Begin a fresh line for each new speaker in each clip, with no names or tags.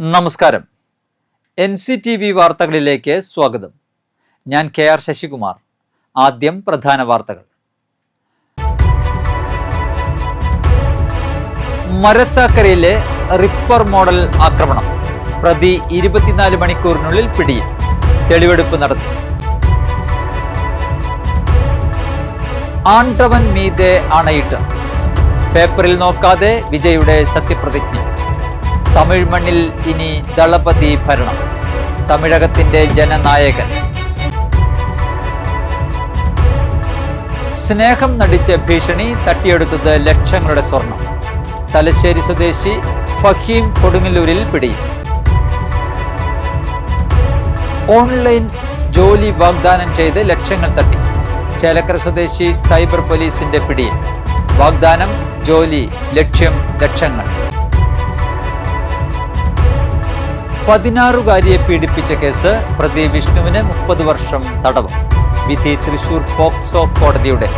നമസ്കാരം. NCTV വാർത്തകളിലേക്ക് സ്വാഗതം. ഞാൻ KR ശശികുമാർ. ആദ്യം പ്രധാന വാർത്തകൾ. മരത്താക്കരയിലെ റിപ്പർ മോഡൽ ആക്രമണം. പ്രതി 24 മണിക്കൂറിനുള്ളിൽ പിടിയിൽ. തെളിവെടുപ്പ് നടത്തി. ആണ്ടവൻ മീതെ അണയിട്ട്. പേപ്പറിൽ നോക്കാതെ വിജയുടെ സത്യപ്രതിജ്ഞ. തമിഴ് മണ്ണിൽ ഇനി ദളപതി ഭരണം. തമിഴകത്തിന്റെ ജനനായകൻ. സ്നേഹം നടിച്ച ഭീഷണി, തട്ടിയെടുത്തത് ലക്ഷങ്ങളുടെ സ്വർണം. തലശ്ശേരി സ്വദേശി ഫഹീം കൊടുങ്ങല്ലൂരിൽ പിടി. ഓൺലൈൻ ജോലി വാഗ്ദാനം ചെയ്ത് ലക്ഷങ്ങൾ തട്ടി. ചേലക്കര സ്വദേശി സൈബർ പോലീസിന്റെ പിടിയിൽ. വാഗ്ദാനം, ജോലി, ലക്ഷ്യം ലക്ഷങ്ങൾ. 16-കാരിയെ പീഡിപ്പിച്ച കേസ്. പ്രതി വിഷ്ണുവിന് 30 വർഷം തടവ്. വിധി തൃശൂർ പോക്സോ കോടതിയുടെ.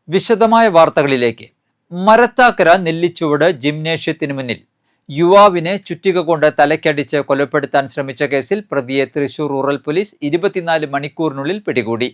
വിശദമായ വാർത്തകളിലേക്ക്. മരത്താക്കര നെല്ലിച്ചുവട് ജിംനേഷ്യത്തിന് മുന്നിൽ യുവാവിനെ ചുറ്റിക കൊണ്ട് തലയ്ക്കടിച്ച് കൊലപ്പെടുത്താൻ ശ്രമിച്ച കേസിൽ പ്രതിയെ തൃശൂർ റൂറൽ പോലീസ് 24 മണിക്കൂറിനുള്ളിൽ പിടികൂടി.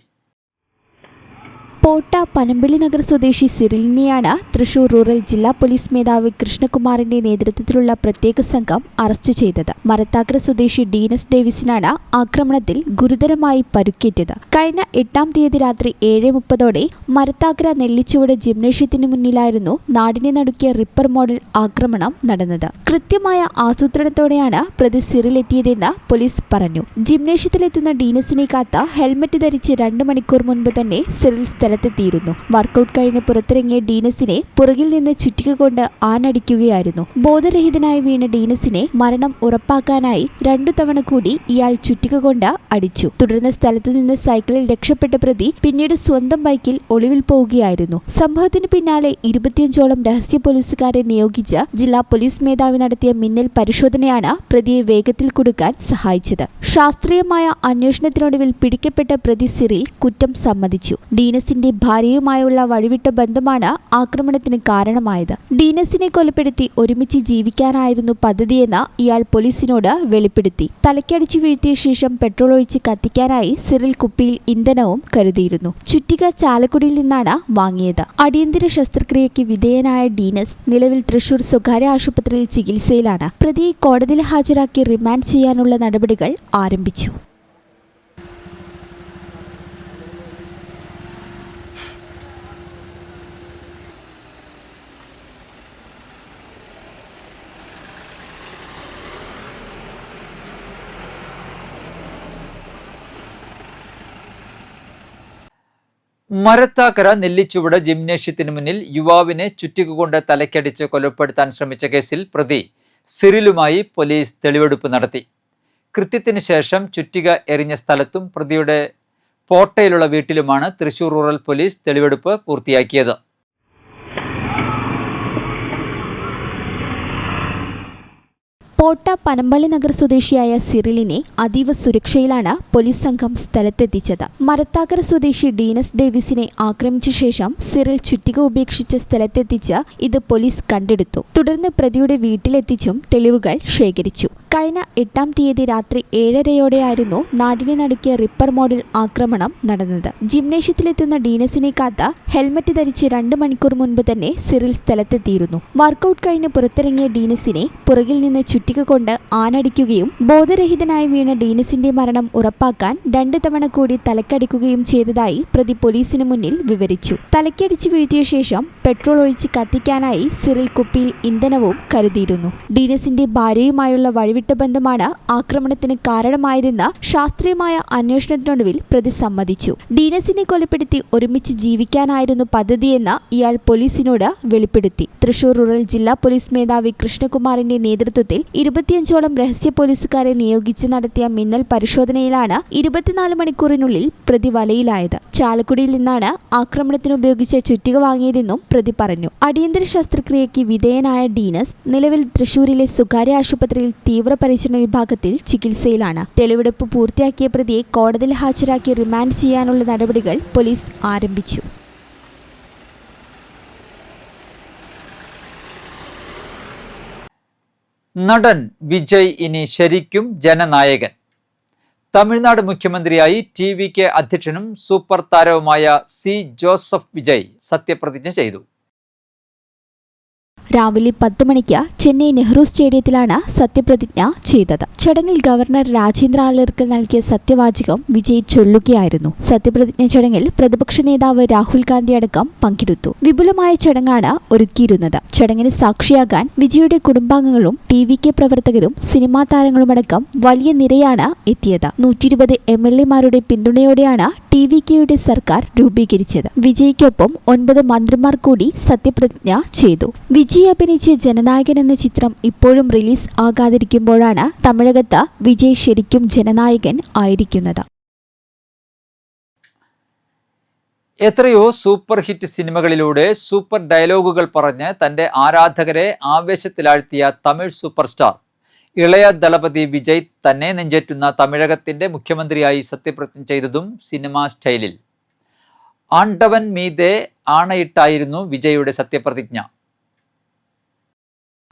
പോട്ട പനമ്പള്ളി നഗർ സ്വദേശി സിറിലിനെയാണ് തൃശൂർ റൂറൽ ജില്ലാ പോലീസ് മേധാവി കൃഷ്ണകുമാറിന്റെ നേതൃത്വത്തിലുള്ള പ്രത്യേക സംഘം അറസ്റ്റ് ചെയ്തത്. മരത്താക്കര സ്വദേശി ഡീനസ് ഡേവിസിനാണ് ആക്രമണത്തിൽ ഗുരുതരമായി പരുക്കേറ്റത്. കഴിഞ്ഞ 8-ാം തീയതി രാത്രി 7:30 മരത്താക്കര നെല്ലിച്ചുവട് ജിംനേഷ്യത്തിന് മുന്നിലായിരുന്നു നാടിനെ നടുക്കിയ റിപ്പർ മോഡൽ ആക്രമണം നടന്നത്. കൃത്യമായ ആസൂത്രണത്തോടെയാണ് പ്രതി സിറിലെത്തിയതെന്ന് പോലീസ് പറഞ്ഞു. ജിംനേഷ്യത്തിലെത്തുന്ന ഡീനസിനെ കാത്ത് ഹെൽമറ്റ് ധരിച്ച് 2 മണിക്കൂർ മുൻപ് തന്നെ സിറിൽ സ്ഥലത്തെത്തിയിരുന്നു. വർക്കൌട്ട് കഴിഞ്ഞ് പുറത്തിറങ്ങിയ ഡീനസിനെ പുറകിൽ നിന്ന് ചുറ്റിക കൊണ്ട് ആനടിക്കുകയായിരുന്നു. ബോധരഹിതനായി വീണ ഡീനസിനെ മരണം ഉറപ്പാക്കാനായി 2 തവണ കൂടി ഇയാൾ ചുറ്റിക കൊണ്ട് അടിച്ചു. തുടർന്ന് സ്ഥലത്തു നിന്ന് സൈക്കിളിൽ രക്ഷപ്പെട്ട പ്രതി പിന്നീട് സ്വന്തം ബൈക്കിൽ ഒളിവിൽ പോവുകയായിരുന്നു. സംഭവത്തിന് പിന്നാലെ 25ഓളം രഹസ്യ പോലീസുകാരെ നിയോഗിച്ച് ജില്ലാ പോലീസ് മേധാവി നടത്തിയ മിന്നൽ പരിശോധനയാണ് പ്രതിയെ വേഗത്തിൽ കുടുക്കാൻ സഹായിച്ചത്. ശാസ്ത്രീയമായ അന്വേഷണത്തിനൊടുവിൽ പിടിക്കപ്പെട്ട പ്രതി സിറിൽ കുറ്റം സമ്മതിച്ചു. ഡീനസിന്റെ ഭാര്യയുമായുള്ള വഴിവിട്ട ബന്ധമാണ് ആക്രമണത്തിന് കാരണമായത്. ഡീനസിനെ കൊലപ്പെടുത്തി ഒരുമിച്ച് ജീവിക്കാനായിരുന്നു പദ്ധതിയെന്ന് ഇയാൾ പോലീസിനോട് വെളിപ്പെടുത്തി. തലയ്ക്കടിച്ചു വീഴ്ത്തിയ ശേഷം പെട്രോൾ ഒഴിച്ച് കത്തിക്കാനായി സിറിൽ കുപ്പിയിൽ ഇന്ധനവും കരുതിയിരുന്നു. ചുറ്റിക ചാലക്കുടിയിൽ നിന്നാണ് വാങ്ങിയത്. അടിയന്തര ശസ്ത്രക്രിയയ്ക്ക് വിധേയനായ ഡീനസ് നിലവിൽ തൃശൂർ സ്വകാര്യ ആശുപത്രിയിൽ ചികിത്സയിലാണ്. പ്രതിയെ കോടതിയിൽ ഹാജരാക്കി റിമാൻഡ് ചെയ്യാനുള്ള നടപടികൾ ആരംഭിച്ചു.
മരത്താക്കര നെല്ലിച്ചുവട് ജിംനേഷ്യത്തിന് മുന്നിൽ യുവാവിനെ ചുറ്റിക കൊണ്ട് തലയ്ക്കടിച്ച് കൊലപ്പെടുത്താൻ ശ്രമിച്ച കേസിൽ പ്രതി സിറിലുമായി പോലീസ് തെളിവെടുപ്പ് നടത്തി. കൃത്യത്തിന് ശേഷം ചുറ്റിക എറിഞ്ഞ സ്ഥലത്തും പ്രതിയുടെ പോട്ടയിലുള്ള വീട്ടിലുമാണ് തൃശൂർ റൂറൽ പോലീസ് തെളിവെടുപ്പ് പൂർത്തിയാക്കിയത്.
പോട്ട പനമ്പള്ളി നഗർ സ്വദേശിയായ സിറിലിനെ അതീവ സുരക്ഷയിലാണ് പോലീസ് സംഘം സ്ഥലത്തെത്തിച്ചത്. മരത്താക്കര സ്വദേശി ഡീനസ് ഡേവിസിനെ ആക്രമിച്ച ശേഷം സിറിൽ ചുറ്റിക ഉപേക്ഷിച്ച സ്ഥലത്തെത്തിച്ച് ഇത് പോലീസ് കണ്ടെടുത്തു. തുടർന്ന് പ്രതിയുടെ വീട്ടിലെത്തിച്ചും തെളിവുകൾ ശേഖരിച്ചു. കഴിഞ്ഞ 8-ാം തീയതി രാത്രി 7:30 നാടിനെ നടുക്കിയ റിപ്പർ മോഡൽ ആക്രമണം നടന്നത്. ജിംനേഷ്യത്തിലെത്തുന്ന ഡീനസിനെ കാത്ത് ഹെൽമറ്റ് ധരിച്ച് 2 മണിക്കൂർ മുൻപ് തന്നെ സിറിൽ സ്ഥലത്തെത്തിയിരുന്നു. വർക്കൌട്ട് കഴിഞ്ഞ് പുറത്തിറങ്ങിയ ഡീനസിനെ പുറകിൽ നിന്ന് ചുറ്റിക കൊണ്ട് ആനടിക്കുകയും ബോധരഹിതനായി വീണ ഡീനസിന്റെ മരണം ഉറപ്പാക്കാൻ 2 തവണ കൂടി തലക്കടിക്കുകയും ചെയ്തതായി പ്രതി പോലീസിന് മുന്നിൽ വിവരിച്ചു. തലക്കടിച്ച് വീഴ്ത്തിയ ശേഷം പെട്രോൾ ഒഴിച്ച് കത്തിക്കാനായി സിറിൽ കുപ്പിയിൽ ഇന്ധനവും കരുതിയിരുന്നു. ഡീനസിന്റെ ഭാര്യയുമായുള്ള വഴിവിട്ട ബന്ധമാണ് ആക്രമണത്തിന് കാരണമായതെന്ന് ശാസ്ത്രീയമായ അന്വേഷണത്തിനൊടുവിൽ പ്രതി സമ്മതിച്ചു. ഡീനസിനെ കൊലപ്പെടുത്തി ഒരുമിച്ച് ജീവിക്കാനായിരുന്നു പദ്ധതിയെന്ന് ഇയാൾ പോലീസിനോട് വെളിപ്പെടുത്തി. തൃശൂർ റൂറൽ ജില്ലാ പോലീസ് മേധാവി കൃഷ്ണകുമാറിന്റെ നേതൃത്വത്തിൽ 25ഓളം രഹസ്യ പോലീസുകാരെ നിയോഗിച്ച് നടത്തിയ മിന്നൽ പരിശോധനയിലാണ് 24 മണിക്കൂറിനുള്ളിൽ പ്രതി വലയിലായത്. ചാലക്കുടിയിൽ നിന്നാണ് ആക്രമണത്തിന് ഉപയോഗിച്ച ചുറ്റിക വാങ്ങിയതെന്നും പ്രതി പറഞ്ഞു. അടിയന്തര ശസ്ത്രക്രിയയ്ക്ക് വിധേയനായ ഡീനസ് നിലവിൽ തൃശൂരിലെ സ്വകാര്യ ആശുപത്രിയിൽ തീവ്ര തീവ്രപരിചരണ വിഭാഗത്തിൽ ചികിത്സയിലാണ്. തെളിവെടുപ്പ് പൂർത്തിയാക്കിയ പ്രതിയെ കോടതിയിൽ ഹാജരാക്കി റിമാൻഡ് ചെയ്യാനുള്ള നടപടികൾ പോലീസ് ആരംഭിച്ചു.
നടൻ വിജയ് ഇനി ശരിക്കും ജനനായകൻ. തമിഴ്നാട് മുഖ്യമന്ത്രിയായി ടി.വി.കെ അധ്യക്ഷനും സൂപ്പർ താരവുമായ സി ജോസഫ് വിജയ് സത്യപ്രതിജ്ഞ ചെയ്തു.
രാവിലെ 10 മണിക്ക് ചെന്നൈ നെഹ്റു സ്റ്റേഡിയത്തിലാണ് സത്യപ്രതിജ്ഞ ചെയ്തത്. ചടങ്ങിൽ ഗവർണർ രാജേന്ദ്ര ആലർക്കർ നൽകിയ സത്യവാചകം വിജയ് ചൊല്ലുകയായിരുന്നു. സത്യപ്രതിജ്ഞ ചടങ്ങിൽ പ്രതിപക്ഷ നേതാവ് രാഹുൽ ഗാന്ധി അടക്കം പങ്കെടുത്തു. വിപുലമായ ചടങ്ങാണ് ഒരുക്കിയിരുന്നത്. ചടങ്ങിന് സാക്ഷിയാകാൻ വിജയുടെ കുടുംബാംഗങ്ങളും ടി.വി.കെ പ്രവർത്തകരും സിനിമാ താരങ്ങളുമടക്കം വലിയ നിരയാണ് എത്തിയത്. 120 MLA-മാരുടെ പിന്തുണയോടെയാണ് ടി.വി.കെയുടെ സർക്കാർ രൂപീകരിച്ചത്. വിജയ്ക്കൊപ്പം 9 മന്ത്രിമാർ കൂടി സത്യപ്രതിജ്ഞ ചെയ്തു. വിജയ് അഭിനയിച്ച ജനനായകൻ എന്ന ചിത്രം ഇപ്പോഴും റിലീസ് ആകാതിരിക്കുമ്പോഴാണ് തമിഴകത്ത് വിജയ് ശരിക്കും ജനനായകൻ ആയിരിക്കുന്നത്.
എത്രയോ സൂപ്പർ ഹിറ്റ് സിനിമകളിലൂടെ സൂപ്പർ ഡയലോഗുകൾ പറഞ്ഞ് തന്റെ ആരാധകരെ ആവേശത്തിലാഴ്ത്തിയ തമിഴ് സൂപ്പർ സ്റ്റാർ ഇളയ ദളപതി വിജയ് തന്നെ നെഞ്ചേറ്റുന്ന തമിഴകത്തിന്റെ മുഖ്യമന്ത്രിയായി സത്യപ്രതിജ്ഞ ചെയ്തതും സിനിമാ സ്റ്റൈലിൽ. ആണ്ടവൻ മീതെ ആണയിട്ടായിരുന്നു വിജയുടെ സത്യപ്രതിജ്ഞ.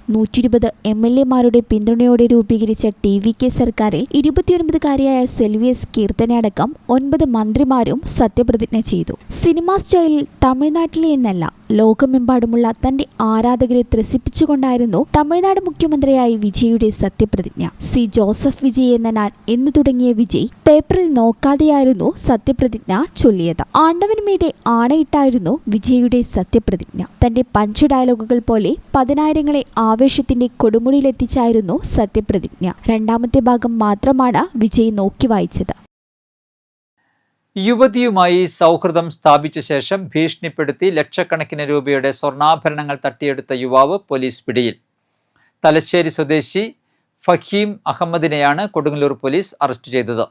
120 MLA-മാരുടെ പിന്തുണയോടെ രൂപീകരിച്ച ടി.വി.കെ സർക്കാരിൽ 29-കാരിയായ സെൽവിയസ് കീർത്തന അടക്കം 9 മന്ത്രിമാരും സത്യപ്രതിജ്ഞ ചെയ്തു. സിനിമാ സ്റ്റൈലിൽ തമിഴ്നാട്ടിലെ എന്നല്ല ലോകമെമ്പാടുമുള്ള തന്റെ ആരാധകരെ ത്രസിപ്പിച്ചുകൊണ്ടായിരുന്നു തമിഴ്നാട് മുഖ്യമന്ത്രിയായി വിജയുടെ സത്യപ്രതിജ്ഞ. സി ജോസഫ് വിജയ് എന്ന ഞാൻ എന്ന് തുടങ്ങിയ വിജയ് പേപ്പറിൽ നോക്കാതെയായിരുന്നു സത്യപ്രതിജ്ഞ ചൊല്ലിയത്. ആണ്ടവന് മീതെ ആണയിട്ടായിരുന്നു വിജയുടെ സത്യപ്രതിജ്ഞ. തന്റെ പഞ്ച് ഡയലോഗുകൾ പോലെ 10,000-ങ്ങളെ ആവേശത്തിന്റെ കൊടുമുടിയിലെത്തിച്ചായിരുന്നു സത്യപ്രതിജ്ഞ. രണ്ടാമത്തെ ഭാഗം മാത്രമാണ് വിജയ് നോക്കി വായിച്ചത്.
യുവതിയുമായി സൗഹൃദം സ്ഥാപിച്ച ശേഷം ഭീഷണിപ്പെടുത്തി ലക്ഷക്കണക്കിന് രൂപയുടെ സ്വർണ്ണാഭരണങ്ങൾ തട്ടിയെടുത്ത യുവാവ് പോലീസ് പിടിയിൽ. തലശ്ശേരി സ്വദേശി ഫഹീം അഹമ്മദിനെയാണ് കൊടുങ്ങല്ലൂർ പോലീസ് അറസ്റ്റ് ചെയ്തത്.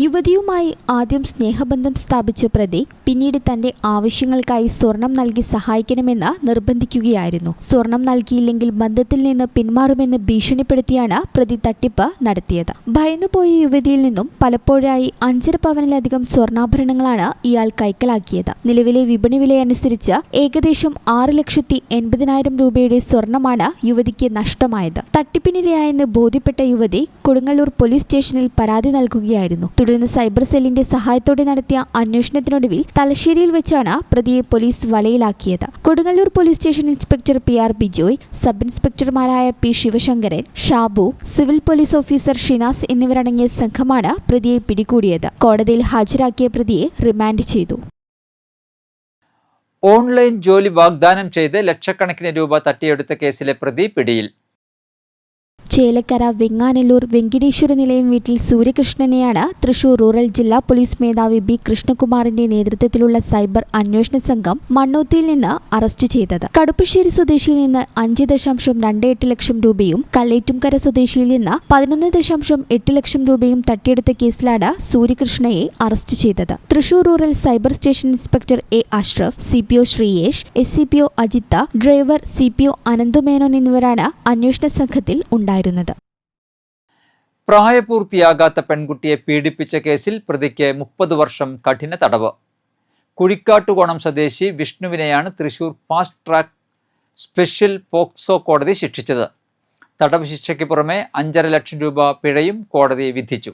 യുവതിയുമായി ആദ്യം സ്നേഹബന്ധം സ്ഥാപിച്ച പ്രതി പിന്നീട് തന്റെ ആവശ്യങ്ങൾക്കായി സ്വർണം നൽകി സഹായിക്കണമെന്ന് നിർബന്ധിക്കുകയായിരുന്നു. സ്വർണം നൽകിയില്ലെങ്കിൽ ബന്ധത്തിൽ നിന്ന് പിന്മാറുമെന്ന് ഭീഷണിപ്പെടുത്തിയാണ് പ്രതി തട്ടിപ്പ് നടത്തിയത്. ഭയന്നുപോയ യുവതിയിൽ നിന്നും പലപ്പോഴായി 5.5 പവനിലധികം സ്വർണ്ണാഭരണങ്ങളാണ് ഇയാൾ കൈക്കലാക്കിയത്. നിലവിലെ വിപണി വിലയനുസരിച്ച് ഏകദേശം 6,80,000 രൂപയുടെ സ്വർണമാണ് യുവതിക്ക് നഷ്ടമായത്. തട്ടിപ്പിനിരയായെന്ന് ബോധ്യപ്പെട്ട യുവതി കൊടുങ്ങല്ലൂർ പോലീസ് സ്റ്റേഷനിൽ പരാതി നൽകുകയായിരുന്നു. തുടർന്ന് സൈബർ സെല്ലിന്റെ സഹായത്തോടെ നടത്തിയ അന്വേഷണത്തിനൊടുവിൽ തലശ്ശേരിയിൽ വെച്ചാണ് പ്രതിയെ പോലീസ് വലയിലാക്കിയത്. Kodungallur police station inspector PR Bijoy, sub ഇൻസ്പെക്ടർമാരായ P Sivasankaran, Shabu, civil police officer Shinas എന്നിവരടങ്ങിയ സംഘമാണ് പ്രതിയെ പിടികൂടിയത്. കോടതിയിൽ ഹാജരാക്കിയ പ്രതിയെ റിമാൻഡ് ചെയ്തു.
ഓൺലൈൻ ജോലി വാഗ്ദാനം ചെയ്ത് ലക്ഷക്കണക്കിന് രൂപ തട്ടിയെടുത്ത കേസിലെ പ്രതി പിടിയിൽ.
ചേലക്കര വെങ്ങാനല്ലൂർ വെങ്കിടേശ്വര നിലയം വീട്ടിൽ സൂര്യകൃഷ്ണനെയാണ് തൃശൂർ റൂറൽ ജില്ലാ പോലീസ് മേധാവി B കൃഷ്ണകുമാറിന്റെ നേതൃത്വത്തിലുള്ള സൈബർ അന്വേഷണ സംഘം മണ്ണൂത്തിയിൽ നിന്ന് അറസ്റ്റ് ചെയ്തത്. കടുപ്പശ്ശേരി സ്വദേശിയിൽ നിന്ന് 5.28 ലക്ഷം രൂപയും കല്ലേറ്റുംകര സ്വദേശിയിൽ നിന്ന് 11.8 ലക്ഷം രൂപയും തട്ടിയെടുത്ത കേസിലാണ് സൂര്യകൃഷ്ണയെ അറസ്റ്റ് ചെയ്തത്. Thrissur rural cyber station inspector A Ashraf, CPO Sreeyesh, SCPO Ajitha, driver CPO Ananthu Menon എന്നിവരാണ് അന്വേഷണ സംഘത്തിൽ ഉണ്ടായിരുന്നത്.
പ്രായപൂർത്തിയാകാത്ത പെൺകുട്ടിയെ പീഡിപ്പിച്ച കേസിൽ പ്രതിക്ക് 30 വർഷം കഠിന തടവ്. കുഴിക്കാട്ടുകോണം സ്വദേശി വിഷ്ണുവിനെയാണ് Thrissur fast track special POCSO കോടതി ശിക്ഷിച്ചത്. തടവ് ശിക്ഷയ്ക്ക് പുറമെ 5.5 ലക്ഷം രൂപ പിഴയും കോടതി വിധിച്ചു.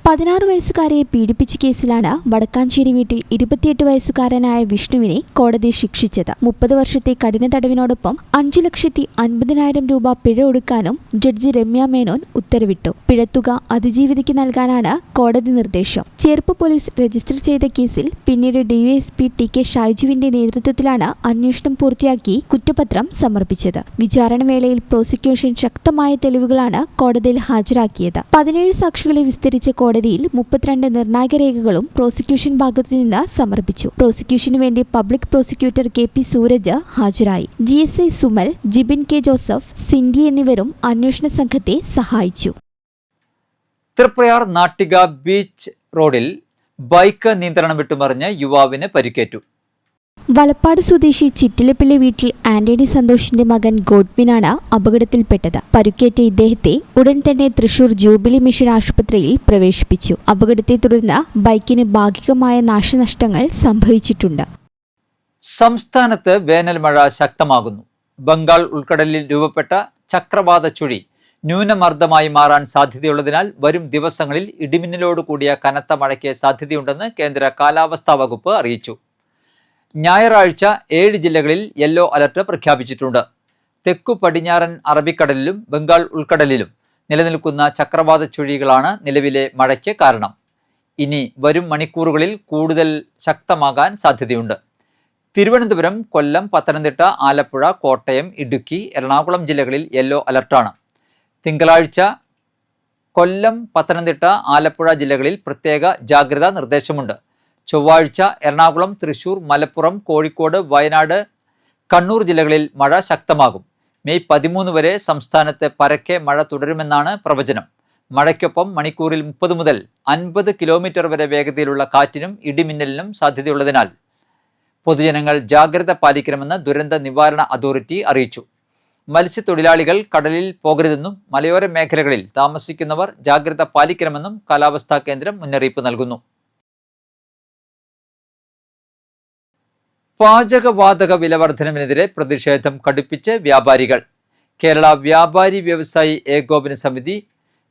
16 വയസ്സുകാരിയെ പീഡിപ്പിച്ച കേസിലാണ് വടക്കാഞ്ചേരി വീട്ടിൽ 28 വയസ്സുകാരനായ വിഷ്ണുവിനെ കോടതി ശിക്ഷിച്ചത്. 30 വർഷത്തെ കഠിന തടവിനോടൊപ്പം 5,50,000 രൂപ പിഴ ഒടുക്കാനും ജഡ്ജി രമ്യ മേനോൻ ഉത്തരവിട്ടു. പിഴത്തുക അതിജീവിതയ്ക്ക് നൽകാനാണ് കോടതി നിർദ്ദേശം. ചേർപ്പ് പോലീസ് രജിസ്റ്റർ ചെയ്ത കേസിൽ പിന്നീട് DYSP TK ഷൈജുവിന്റെ നേതൃത്വത്തിലാണ് അന്വേഷണം പൂർത്തിയാക്കി കുറ്റപത്രം സമർപ്പിച്ചത്. വിചാരണവേളയിൽ പ്രോസിക്യൂഷൻ ശക്തമായ തെളിവുകളാണ് കോടതിയിൽ ഹാജരാക്കിയത്. 17 സാക്ഷികളെ വിസ്തരിച്ച കോടതിയിൽ 32 നിർണായക രേഖകളും പ്രോസിക്യൂഷൻ ഭാഗത്തുനിന്ന് സമർപ്പിച്ചു. പ്രോസിക്യൂഷനു വേണ്ടി പബ്ലിക് പ്രോസിക്യൂട്ടർ KP സൂരജ് ഹാജരായി. GSI Sumal, Jibin K Joseph, സിൻഡി എന്നിവരും അന്വേഷണ സംഘത്തെ സഹായിച്ചു.
തൃപ്രയാർ നാട്ടിക ബീച്ച് റോഡിൽ ബൈക്ക് നിയന്ത്രണം വിട്ടുമറിഞ്ഞ് യുവാവിന് പരിക്കേറ്റു.
വലപ്പാട് സ്വദേശി ചിറ്റിലപ്പള്ളി വീട്ടിൽ ആന്റണി സന്തോഷിന്റെ മകൻ ഗോഡ്വിനാണ് അപകടത്തിൽപ്പെട്ടത്. പരുക്കേറ്റ ഇദ്ദേഹത്തെ ഉടൻ തന്നെ തൃശൂർ ജൂബിലി മിഷൻ ആശുപത്രിയിൽ പ്രവേശിപ്പിച്ചു. അപകടത്തെ തുടർന്ന് ബൈക്കിന് ഭാഗികമായ നാശനഷ്ടങ്ങൾ സംഭവിച്ചിട്ടുണ്ട്.
സംസ്ഥാനത്ത് വേനൽ മഴ ശക്തമാകുന്നു. ബംഗാൾ ഉൾക്കടലിൽ രൂപപ്പെട്ട ചക്രവാത ചുഴി ന്യൂനമർദ്ദമായി മാറാൻ സാധ്യതയുള്ളതിനാൽ വരും ദിവസങ്ങളിൽ ഇടിമിന്നലോട് കൂടിയ കനത്ത മഴയ്ക്ക് സാധ്യതയുണ്ടെന്ന് കേന്ദ്ര കാലാവസ്ഥാ വകുപ്പ് അറിയിച്ചു. ഞായറാഴ്ച 7 ജില്ലകളിൽ യെല്ലോ അലർട്ട് പ്രഖ്യാപിച്ചിട്ടുണ്ട്. തെക്കു പടിഞ്ഞാറൻ അറബിക്കടലിലും ബംഗാൾ ഉൾക്കടലിലും നിലനിൽക്കുന്ന ചക്രവാത ചുഴികളാണ് നിലവിലെ മഴയ്ക്ക് കാരണം. ഇനി വരും മണിക്കൂറുകളിൽ കൂടുതൽ ശക്തമാകാൻ സാധ്യതയുണ്ട്. തിരുവനന്തപുരം, കൊല്ലം, പത്തനംതിട്ട, ആലപ്പുഴ, കോട്ടയം, ഇടുക്കി, എറണാകുളം ജില്ലകളിൽ യെല്ലോ അലർട്ടാണ്. തിങ്കളാഴ്ച കൊല്ലം, പത്തനംതിട്ട, ആലപ്പുഴ ജില്ലകളിൽ പ്രത്യേക ജാഗ്രതാ നിർദ്ദേശമുണ്ട്. ചൊവ്വാഴ്ച എറണാകുളം, തൃശൂർ, മലപ്പുറം, കോഴിക്കോട്, വയനാട്, കണ്ണൂർ ജില്ലകളിൽ മഴ ശക്തമാകും. മെയ് 13 വരെ സംസ്ഥാനത്ത് പരക്കെ മഴ തുടരുമെന്നാണ് പ്രവചനം. മഴയ്ക്കൊപ്പം മണിക്കൂറിൽ 30 മുതൽ 50 കിലോമീറ്റർ വരെ വേഗതയിലുള്ള കാറ്റിനും ഇടിമിന്നലിനും സാധ്യതയുള്ളതിനാൽ പൊതുജനങ്ങൾ ജാഗ്രത പാലിക്കണമെന്ന് ദുരന്ത നിവാരണ അതോറിറ്റി അറിയിച്ചു. മത്സ്യത്തൊഴിലാളികൾ കടലിൽ പോകരുതെന്നും മലയോര മേഖലകളിൽ താമസിക്കുന്നവർ ജാഗ്രത പാലിക്കണമെന്നും കാലാവസ്ഥാ കേന്ദ്രം മുന്നറിയിപ്പ് നൽകുന്നു. പാചകവാതക വിലവർദ്ധനവിനെതിരെ പ്രതിഷേധം കടുപ്പിച്ച് വ്യാപാരികൾ. കേരള വ്യാപാരി വ്യവസായി ഏകോപന സമിതി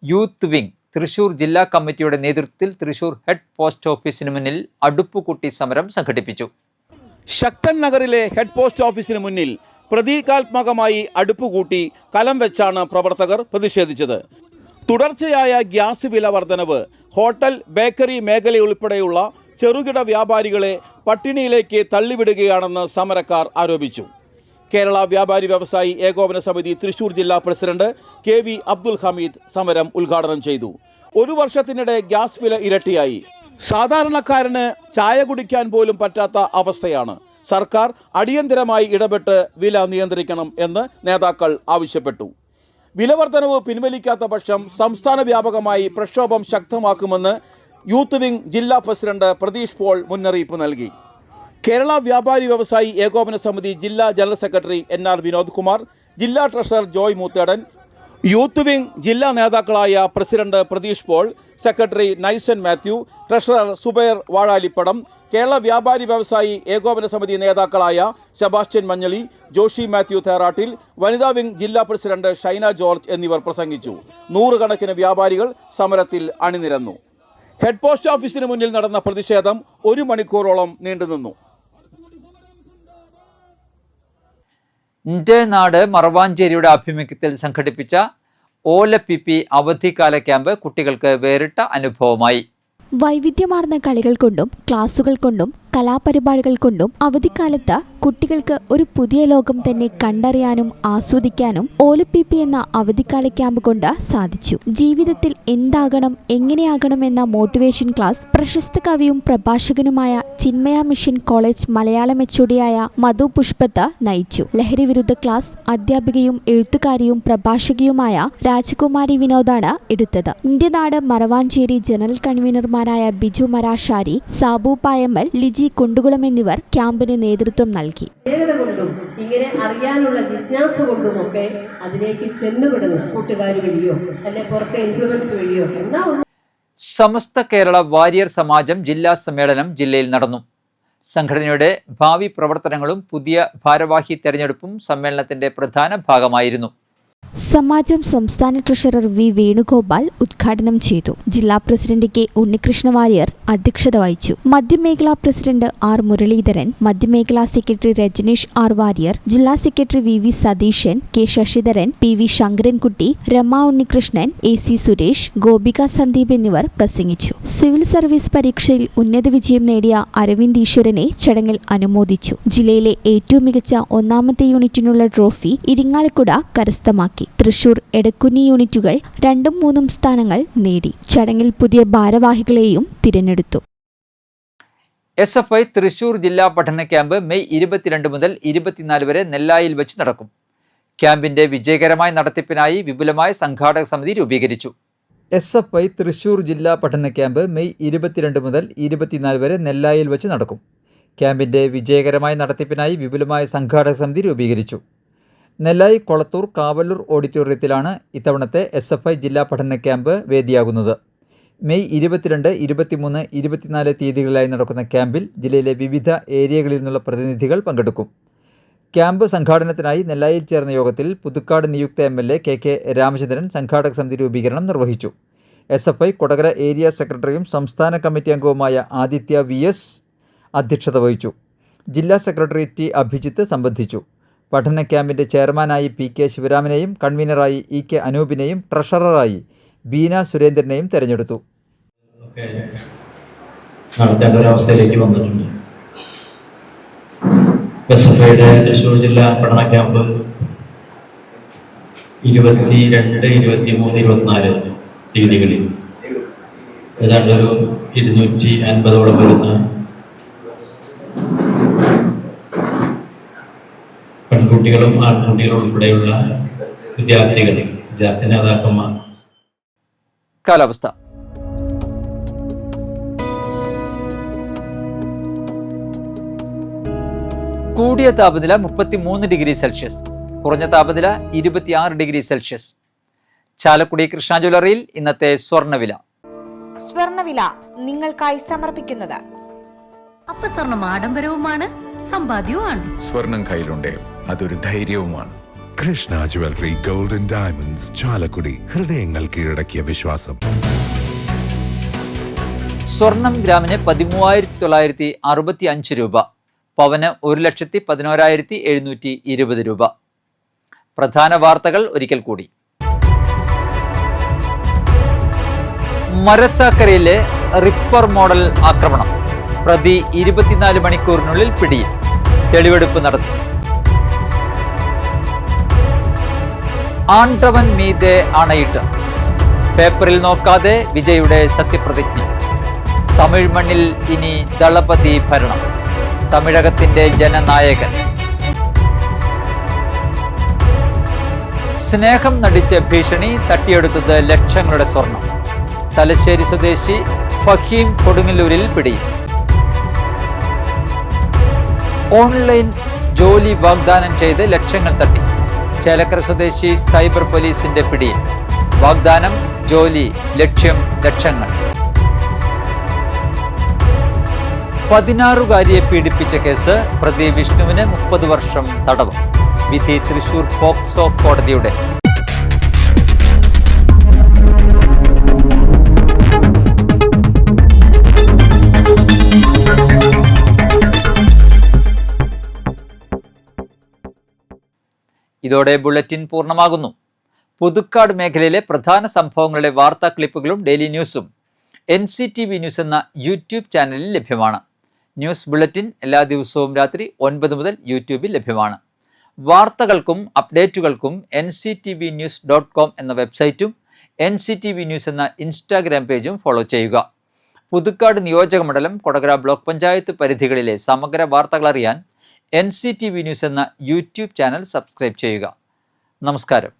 യൂത്ത് വിംഗ് തൃശൂർ ജില്ലാ കമ്മിറ്റിയുടെ നേതൃത്വത്തിൽ തൃശൂർ ഹെഡ് പോസ്റ്റ് ഓഫീസിന് മുന്നിൽ അടുപ്പുകൂട്ടി സമരം സംഘടിപ്പിച്ചു.
ശക്തൻ നഗറിലെ ഹെഡ് പോസ്റ്റ് ഓഫീസിന് മുന്നിൽ പ്രതീകാത്മകമായി അടുപ്പുകൂട്ടി കലം വെച്ചാണ് പ്രവർത്തകർ പ്രതിഷേധിച്ചത്. തുടർച്ചയായ ഗ്യാസ് വില വർധനവ് ഹോട്ടൽ, ബേക്കറി മേഖലയുൾപ്പെടെയുള്ള ചെറുകിട വ്യാപാരികളെ പട്ടിണിയിലേക്ക് തള്ളിവിടുകയാണെന്ന് സമരക്കാർ ആരോപിച്ചു. കേരള വ്യാപാരി വ്യവസായി ഏകോപന സമിതി തൃശൂർ ജില്ലാ പ്രസിഡന്റ് KV അബ്ദുൽ ഹമീദ് സമരം ഉദ്ഘാടനം ചെയ്തു. 1 വർഷത്തിനിടെ ഗ്യാസ് വില ഇരട്ടിയായി. സാധാരണക്കാരന് ചായ കുടിക്കാൻ പോലും പറ്റാത്ത അവസ്ഥയാണ്. സർക്കാർ അടിയന്തരമായി ഇടപെട്ട് വില നിയന്ത്രിക്കണം എന്ന് നേതാക്കൾ ആവശ്യപ്പെട്ടു. വിലവർധനവ് പിൻവലിക്കാത്ത പക്ഷം സംസ്ഥാന വ്യാപകമായി പ്രക്ഷോഭം ശക്തമാക്കുമെന്ന് യൂത്ത് വിംഗ് ജില്ലാ പ്രസിഡന്റ് പ്രതീഷ് പോൾ മുന്നറിയിപ്പ് നൽകി. കേരള വ്യാപാരി വ്യവസായി ഏകോപന സമിതി ജില്ലാ general secretary NR Vinod Kumar, ജില്ലാ treasurer Joy Moothedan, youth wing ജില്ലാ നേതാക്കളായ president Pratheesh Paul, secretary Naisan Mathew, treasurer Zubair Vazhalippadam, Kerala Vyapari Vyavasayi Ekopana Samithi നേതാക്കളായ സെബാസ്റ്റ്യൻ മഞ്ഞളി, ജോഷി മാത്യു തേറാട്ടിൽ, വനിതാ വിംഗ് ജില്ലാ പ്രസിഡന്റ് ഷൈന ജോർജ് എന്നിവർ പ്രസംഗിച്ചു. 100 കണക്കിന് വ്യാപാരികൾ സമരത്തിൽ അണിനിരന്നു. ഹെഡ് പോസ്റ്റ് ഓഫീസിന് മുന്നിൽ നടന്ന പ്രതിഷേധം 1 മണിക്കൂറോളം നീണ്ടുനിന്നു.
എൻ്റെ നാട് മറവാഞ്ചേരിയുടെ ആഭിമുഖ്യത്തിൽ സംഘടിപ്പിച്ച OLPP അവധിക്കാല ക്യാമ്പ് കുട്ടികൾക്ക് വേറിട്ട അനുഭവമായി.
വൈവിധ്യമാർന്ന കളികൾ കൊണ്ടും ക്ലാസുകൾ കൊണ്ടും കലാപരിപാടികൾ കൊണ്ടും അവധിക്കാലത്ത് കുട്ടികൾക്ക് ഒരു പുതിയ ലോകം തന്നെ കണ്ടറിയാനും ആസ്വദിക്കാനും OLPP എന്ന അവധിക്കാല ക്യാമ്പ് കൊണ്ട് സാധിച്ചു. ജീവിതത്തിൽ എന്താകണം, എങ്ങനെയാകണം എന്ന മോട്ടിവേഷൻ ക്ലാസ് പ്രശസ്ത കവിയും പ്രഭാഷകനുമായ ചിന്മയ മിഷൻ കോളേജ് മലയാളം HODയായ മധു പുഷ്പത്ത് നയിച്ചു. ലഹരി വിരുദ്ധ ക്ലാസ് അധ്യാപികയും എഴുത്തുകാരിയും പ്രഭാഷകയുമായ രാജകുമാരി വിനോദാണ് എടുത്തത്. എൻ്റെ നാട് മറവാഞ്ചേരി ജനറൽ കൺവീനർമാരായ ബിജു മരാശാരി, സാബു പായമ്മൽ, ലിജി കുണ്ടുകുളം എന്നിവർ ക്യാമ്പിന് നേതൃത്വം നൽകി.
കൊണ്ടും ഇങ്ങനെ അറിയാനുള്ള ജിജ്ഞാസ കൊണ്ടുമൊക്കെ അതിലേക്ക് ചെന്നുവിടുന്ന കൂട്ടുകാർ വഴിയോ അല്ലെ പുറത്തെ ഇൻഫ്ലുവൻസ് വഴിയോ എന്നാ.
സമസ്ത കേരള വാരിയർ സമാജം ജില്ലാ സമ്മേളനം ജില്ലയിൽ നടന്നു. സംഘടനയുടെ ഭാവി പ്രവർത്തനങ്ങളും പുതിയ ഭാരവാഹി തെരഞ്ഞെടുപ്പും സമ്മേളനത്തിന്റെ പ്രധാന ഭാഗമായിരുന്നു.
സമാജം സംസ്ഥാന ട്രഷറർ V വേണുഗോപാൽ ഉദ്ഘാടനം ചെയ്തു. ജില്ലാ പ്രസിഡന്റ് K ഉണ്ണികൃഷ്ണ വാര്യർ അധ്യക്ഷത വഹിച്ചു. മധ്യമേഖലാ പ്രസിഡന്റ് R മുരളീധരൻ, മധ്യമേഖലാ സെക്രട്ടറി രജനീഷ് R വാര്യർ, ജില്ലാ secretary VV Satheesan, K Sasidharan, PV Sankarankutty, Rema Unnikrishnan, AC Suresh, Gopika Sandeep എന്നിവർ പ്രസംഗിച്ചു. സിവിൽ സർവീസ് പരീക്ഷയിൽ ഉന്നത വിജയം നേടിയ അരവിന്ദ് ഈശ്വരനെ ചടങ്ങിൽ അനുമോദിച്ചു. ജില്ലയിലെ ഏറ്റവും മികച്ച 1ാമത്തെ യൂണിറ്റിനുള്ള ട്രോഫി ഇരിങ്ങാലക്കുട കരസ്ഥമാക്കി. തൃശൂർ, എടക്കുന്നി യൂണിറ്റുകൾ 2ഉം 3ഉം സ്ഥാനങ്ങൾ നേടി. ചടങ്ങിൽ പുതിയ ഭാരവാഹികളെയും തിരഞ്ഞെടുത്തു.
SFI തൃശൂർ ജില്ലാ പഠന ക്യാമ്പ് മെയ് 22 മുതൽ 24 വരെ നെല്ലായിൽ വെച്ച് നടക്കും. ക്യാമ്പിന്റെ വിജയകരമായ നടത്തിപ്പിനായി വിപുലമായ സംഘാടക സമിതി രൂപീകരിച്ചു. SFI തൃശൂർ ജില്ലാ പഠന ക്യാമ്പ് മെയ് 22 മുതൽ 24 വരെ നെല്ലായിൽ വെച്ച് നടക്കും. ക്യാമ്പിൻ്റെ വിജയകരമായ നടത്തിപ്പിനായി വിപുലമായ സംഘാടക സമിതി രൂപീകരിച്ചു. നെല്ലായി, കൊളത്തൂർ, കാവല്ലൂർ ഓഡിറ്റോറിയത്തിലാണ് ഇത്തവണത്തെ SFI ജില്ലാ പഠന ക്യാമ്പ് വേദിയാകുന്നത്. മെയ് 22, 23, 24 തീയതികളിലായി നടക്കുന്ന ക്യാമ്പിൽ ജില്ലയിലെ വിവിധ ഏരിയകളിൽ നിന്നുള്ള പ്രതിനിധികൾ പങ്കെടുക്കും. ക്യാമ്പ് സംഘാടനത്തിനായി നെല്ലായിൽ ചേർന്ന യോഗത്തിൽ പുതുക്കാട് നിയുക്ത MLA KK രാമചന്ദ്രൻ സംഘാടക സമിതി രൂപീകരണം നിർവഹിച്ചു. SFI കൊടകര ഏരിയ സെക്രട്ടറിയും സംസ്ഥാന കമ്മിറ്റി അംഗവുമായ ആദിത്യ VS അധ്യക്ഷത വഹിച്ചു. ജില്ലാ സെക്രട്ടറി T അഭിജിത്ത് സംബന്ധിച്ചു. പഠന ക്യാമ്പിൻ്റെ ചെയർമാനായി PK ശിവരാമനെയും കൺവീനറായി EK അനൂപിനെയും ട്രഷററായി ബീന സുരേന്ദ്രനെയും തെരഞ്ഞെടുത്തു.
നടത്തേണ്ട ഒരു അവസ്ഥയിലേക്ക് വന്നിട്ടുണ്ട്. SFIയുടെ തൃശ്ശൂർ ജില്ലാ പഠന ക്യാമ്പ് 22, 23, 24 തീയതികളിൽ ഏതാണ്ട് ഒരു 250ഓളം വരുന്ന പെൺകുട്ടികളും ആൺകുട്ടികളും ഉൾപ്പെടെയുള്ള വിദ്യാർത്ഥി നേതാക്കന്മാർ.
കാലാവസ്ഥ. കൂടിയ താപനില 33 ഡിഗ്രി സെൽഷ്യസ്, കുറഞ്ഞ താപനില 26 ഡിഗ്രി സെൽഷ്യസ്. ചാലക്കുടി കൃഷ്ണ ജ്വല്ലറിയിൽ ഇന്നത്തെ സ്വർണ്ണവില
നിങ്ങൾക്കായി സമർപ്പിക്കുന്നത്
അപ്പസ്വർണം ആഡംബരവുമാണ്, സമ്പാദ്യവുമാണ്.
സ്വർണം കയ്യിലുണ്ടേ അതൊരു ധൈര്യവുമാണ്.
Krishna jewellery gold and diamonds, Chalakudy. ഹൃദയങ്ങൾ കീഴടക്കിയ വിശ്വാസം.
സ്വർണം ഗ്രാമിന് 13,965 രൂപ, പവന് 1,11,720 രൂപ. പ്രധാന വാർത്തകൾ ഒരിക്കൽ കൂടി. മരത്താക്കരയിലെ റിപ്പർ മോഡൽ ആക്രമണം, പ്രതി 24 മണിക്കൂറിനുള്ളിൽ പിടിയിൽ, തെളിവെടുപ്പ് നടത്തി. ആണ്ടവൻ മീതെ അണയിട്ട്, പേപ്പറിൽ നോക്കാതെ വിജയുടെ സത്യപ്രതിജ്ഞ. തമിഴ് മണ്ണിൽ ഇനി ദളപതി ഭരണം, തമിഴകത്തിന്റെ ജനനായകൻ. സ്നേഹം നടിച്ച ഭീഷണി, തട്ടിയെടുത്തത് ലക്ഷങ്ങളുടെ സ്വർണം. തലശ്ശേരി സ്വദേശി ഫഹീം കൊടുങ്ങല്ലൂരിൽ പിടി. ഓൺലൈൻ ജോലി വാഗ്ദാനം ചെയ്ത് ലക്ഷങ്ങൾ തട്ടി, ചേലക്കര സ്വദേശി സൈബർ പോലീസിന്റെ പിടിയിൽ. വാഗ്ദാനം, ജോലി, ലക്ഷ്യം ലക്ഷങ്ങൾ. 16-കാരിയെ പീഡിപ്പിച്ച കേസ്, പ്രതി വിഷ്ണുവിന് 30 വർഷം തടവ്. വിധി തൃശൂർ പോക്സോ കോടതിയുടെ. ഇതോടെ ബുള്ളറ്റിൻ പൂർണ്ണമാകുന്നു. പുതുക്കാട് മേഖലയിലെ പ്രധാന സംഭവങ്ങളുടെ വാർത്താ ക്ലിപ്പുകളും ഡെയിലി ന്യൂസും NCTV ന്യൂസ് എന്ന യൂട്യൂബ് ചാനലിൽ ലഭ്യമാണ്. ന്യൂസ് ബുള്ളറ്റിൻ എല്ലാ ദിവസവും രാത്രി 9 മുതൽ യൂട്യൂബിൽ ലഭ്യമാണ്. വാർത്തകൾക്കും അപ്ഡേറ്റുകൾക്കും nctvnews.com എന്ന വെബ്സൈറ്റും NCTV ന്യൂസ് എന്ന ഇൻസ്റ്റാഗ്രാം പേജും ഫോളോ ചെയ്യുക. പുതുക്കാട് നിയോജക മണ്ഡലം, കൊടകര ബ്ലോക്ക് പഞ്ചായത്ത് പരിധികളിലെ സമഗ്ര വാർത്തകൾ അറിയാൻ NCTV ന്യൂസ് എന്ന യൂട്യൂബ് ചാനൽ സബ്സ്ക്രൈബ് ചെയ്യുക. നമസ്കാരം.